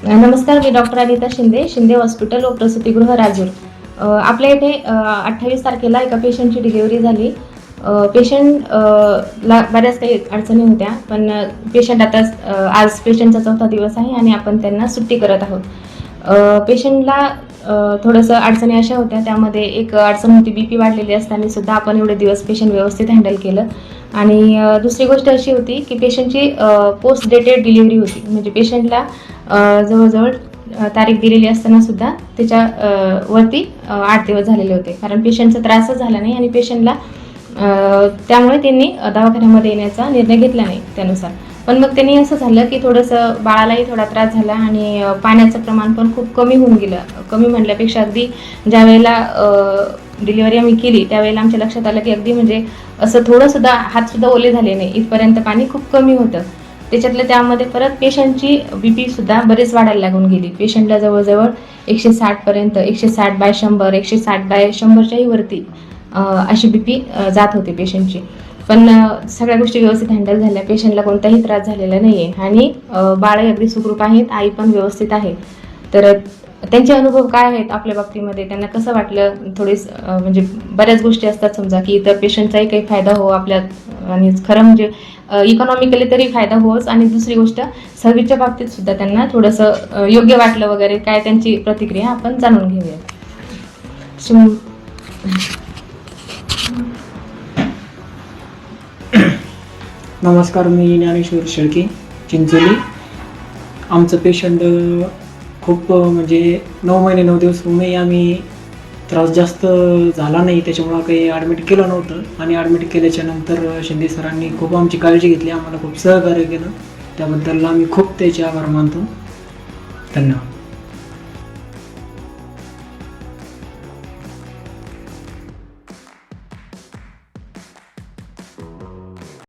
नमस्कार, मी doctor Anita Shinde, Shinde hospital व प्रसूतिगृह राजूर. आपल्या इथे 28 तारखेला एका पेशंटची डिलिव्हरी झाली. पेशंटला बऱ्याच काही अडचणी होत्या, पण पेशंट आता आज पेशंटचा 4था दिवस आहे आणि आपण त्यांना सुट्टी करत आहोत. पेशंटला थोडंसं अडचणी अशा होत्या, त्यामध्ये एक अडचण होती BP वाढलेली असताना सुद्धा आपण एवढे दिवस पेशंट व्यवस्थित हँडल केलं. आणि दुसरी गोष्ट अशी होती की पेशंटची पोस्ट डेटेड डिलिव्हरी होती, म्हणजे पेशंटला जवळजवळ तारीख दिलेली असताना सुद्धा त्याच्या वरती 8 दिवस झालेले होते, कारण पेशंटचा त्रासच झाला नाही आणि पेशंटला त्यामुळे त्यांनी दवाखान्यामध्ये येण्याचा निर्णय घेतला नाही त्यानुसार. पण मग त्यांनी असं झालं की थोडंसं बाळालाही थोडा त्रास झाला आणि पाण्याचं प्रमाण पण खूप कमी होऊन गेलं. कमी म्हणल्यापेक्षा अगदी ज्या वेळेला डिलिव्हरी आम्ही केली त्यावेळेला आमच्या लक्षात आलं की अगदी म्हणजे असं थोडंसुद्धा हातसुद्धा ओले झाले नाही इथपर्यंत पाणी खूप कमी होतं. त्याच्यातलं त्यामध्ये परत पेशंटची BP सुद्धा बरेच वाढायला लागून गेली. पेशंटला जवळजवळ 160 पर्यंत 160/100 160/100च्याही वरती अशी BP जात होती पेशंटची. पण सगळ्या गोष्टी व्यवस्थित हँडल झाल्या, पेशंटला कोणताही त्रास झालेला नाही आहे आणि बाळही अगदी सुखरूप आहेत, आई पण व्यवस्थित आहे. तर त्यांचे अनुभव काय आहेत आपल्या बाबतीमध्ये, त्यांना कसं वाटलं, थोडी म्हणजे बऱ्याच गोष्टी असतात समजा की इतर पेशंटचाही काही फायदा हो आपल्या, आणि खरं म्हणजे इकॉनॉमिकली तरी फायदा होच, आणि दुसरी गोष्ट सर्व्हिसच्या बाबतीत सुद्धा त्यांना थोडंसं योग्य वाटलं वगैरे, काय त्यांची प्रतिक्रिया आपण जाणून घेऊया. नमस्कार, मी ज्ञानेश्वर शेळके, चिंचोली. आमचं पेशंट खूप म्हणजे 9 महिने 9 दिवस होऊनही आम्ही त्रास जास्त झाला नाही, त्याच्यामुळं काही ॲडमिट केलं नव्हतं. आणि ॲडमिट केल्याच्या नंतर शिंदे सरांनी खूप आमची काळजी घेतली, आम्हाला खूप सहकार्य केलं. त्याबद्दल आम्ही खूप त्याचे आभार मानतो. धन्यवाद.